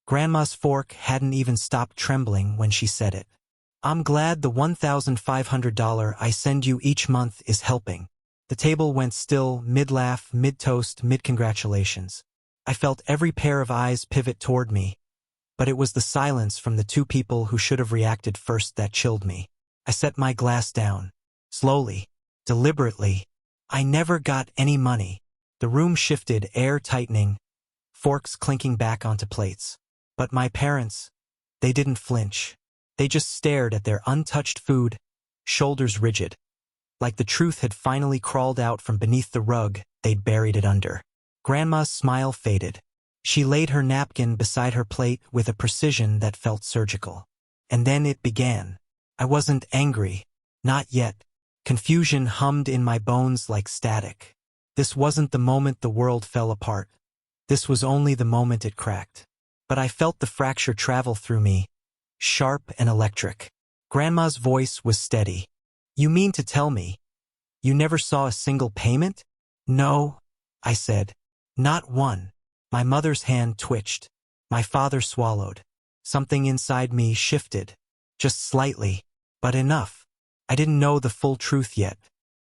Grandma's fork hadn't even stopped trembling when she said it. I'm glad the $1,500 I send you each month is helping. The table went still, mid-laugh, mid-toast, mid-congratulations. I felt every pair of eyes pivot toward me, but it was the silence from the two people who should have reacted first that chilled me. I set my glass down. Slowly, deliberately. I never got any money. The room shifted, air tightening, forks clinking back onto plates. But my parents, they didn't flinch. They just stared at their untouched food, shoulders rigid. Like the truth had finally crawled out from beneath the rug they'd buried it under. Grandma's smile faded. She laid her napkin beside her plate with a precision that felt surgical. And then it began. I wasn't angry. Not yet. Confusion hummed in my bones like static. This wasn't the moment the world fell apart. This was only the moment it cracked. But I felt the fracture travel through me, sharp and electric. Grandma's voice was steady. You mean to tell me you never saw a single payment? No, I said. Not one. My mother's hand twitched. My father swallowed. Something inside me shifted. Just slightly, but enough. I didn't know the full truth yet.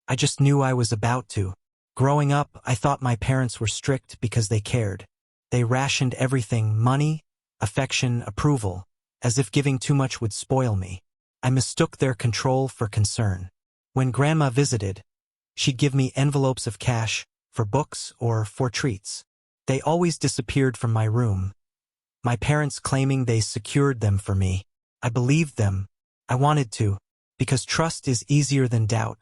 I just knew I was about to. Growing up, I thought my parents were strict because they cared. They rationed everything: money, affection, approval, as if giving too much would spoil me. I mistook their control for concern. When Grandma visited, she'd give me envelopes of cash for books or for treats. They always disappeared from my room, my parents claiming they secured them for me. I believed them. I wanted to, because trust is easier than doubt,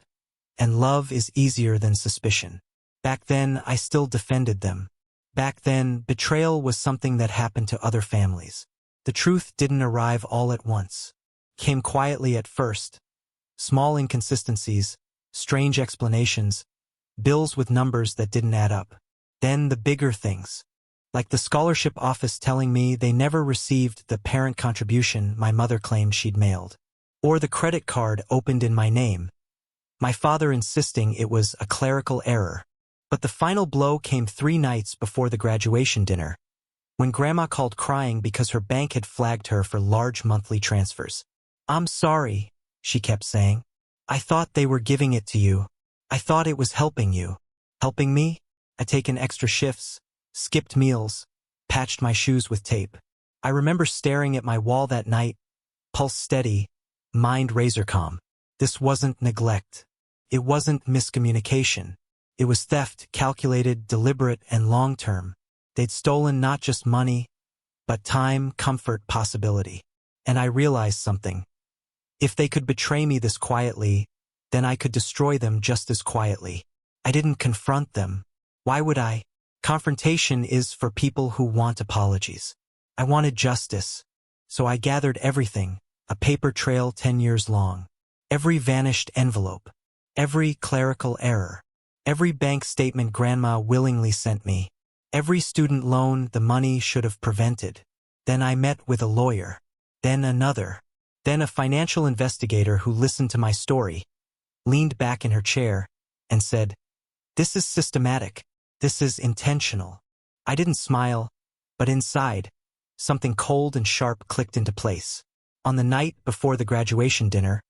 and love is easier than suspicion. Back then, I still defended them. Back then, betrayal was something that happened to other families. The truth didn't arrive all at once. Came quietly at first. Small inconsistencies, strange explanations, bills with numbers that didn't add up. Then the bigger things. Like the scholarship office telling me they never received the parent contribution my mother claimed she'd mailed. Or the credit card opened in my name, my father insisting it was a clerical error. But the final blow came 3 nights before the graduation dinner, when Grandma called crying because her bank had flagged her for large monthly transfers. I'm sorry, she kept saying. I thought they were giving it to you. I thought it was helping you. Helping me? I'd taken extra shifts, skipped meals, patched my shoes with tape. I remember staring at my wall that night, pulse steady, mind razor calm. This wasn't neglect. It wasn't miscommunication. It was theft, calculated, deliberate, and long-term. They'd stolen not just money, but time, comfort, possibility. And I realized something. If they could betray me this quietly, then I could destroy them just as quietly. I didn't confront them. Why would I? Confrontation is for people who want apologies. I wanted justice. So I gathered everything, a paper trail 10 years long. Every vanished envelope. Every clerical error. Every bank statement Grandma willingly sent me. Every student loan the money should have prevented. Then I met with a lawyer. Then another. Then a financial investigator who listened to my story, leaned back in her chair, and said, "This is systematic. This is intentional." I didn't smile, but inside, something cold and sharp clicked into place. On the night before the graduation dinner,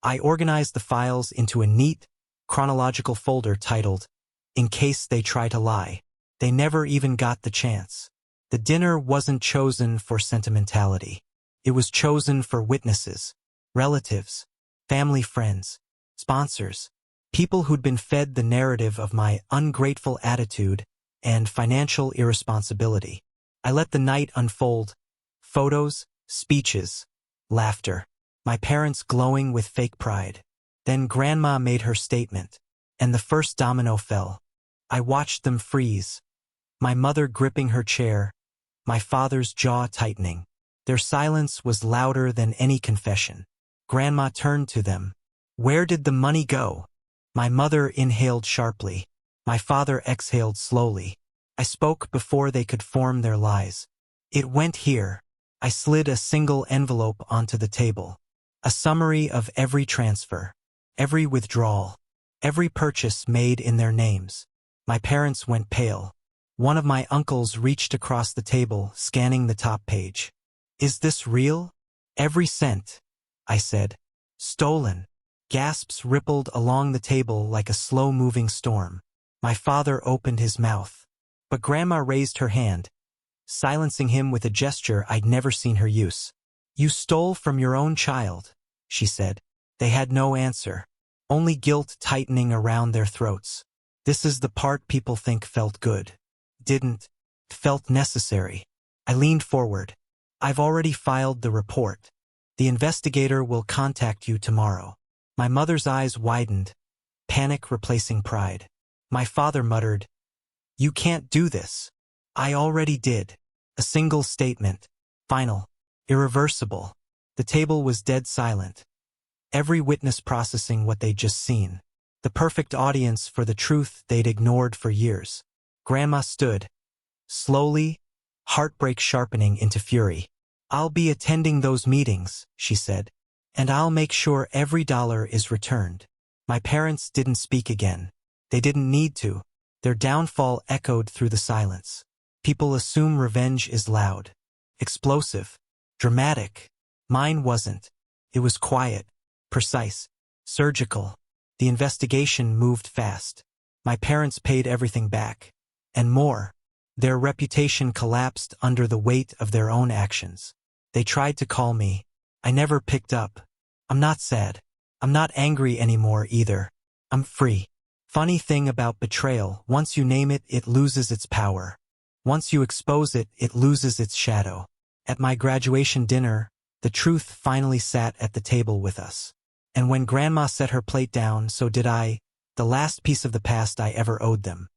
I organized the files into a neat, chronological folder titled, "In Case They Try to Lie." They never even got the chance. The dinner wasn't chosen for sentimentality. It was chosen for witnesses, relatives, family friends, sponsors, people who'd been fed the narrative of my ungrateful attitude and financial irresponsibility. I let the night unfold. Photos, speeches, laughter. My parents glowing with fake pride. Then Grandma made her statement, and the first domino fell. I watched them freeze. My mother gripping her chair, my father's jaw tightening. Their silence was louder than any confession. Grandma turned to them. "Where did the money go?" My mother inhaled sharply. My father exhaled slowly. I spoke before they could form their lies. "It went here." I slid a single envelope onto the table. A summary of every transfer, every withdrawal, every purchase made in their names. My parents went pale. One of my uncles reached across the table, scanning the top page. Is this real? Every cent, I said. Stolen. Gasps rippled along the table like a slow-moving storm. My father opened his mouth. But Grandma raised her hand, silencing him with a gesture I'd never seen her use. You stole from your own child, she said. They had no answer, only guilt tightening around their throats. This is the part people think felt good. Didn't. Felt necessary. I leaned forward. I've already filed the report. The investigator will contact you tomorrow. My mother's eyes widened, panic replacing pride. My father muttered, You can't do this. I already did. A single statement. Final. Irreversible. The table was dead silent. Every witness processing what they'd just seen. The perfect audience for the truth they'd ignored for years. Grandma stood. Slowly, heartbreak sharpening into fury. I'll be attending those meetings, she said. And I'll make sure every dollar is returned. My parents didn't speak again. They didn't need to. Their downfall echoed through the silence. People assume revenge is loud, explosive, dramatic. Mine wasn't. It was quiet, precise, surgical. The investigation moved fast. My parents paid everything back. And more. Their reputation collapsed under the weight of their own actions. They tried to call me. I never picked up. I'm not sad. I'm not angry anymore either. I'm free. Funny thing about betrayal, once you name it, it loses its power. Once you expose it, it loses its shadow. At my graduation dinner, the truth finally sat at the table with us. And when Grandma set her plate down, so did I, the last piece of the past I ever owed them.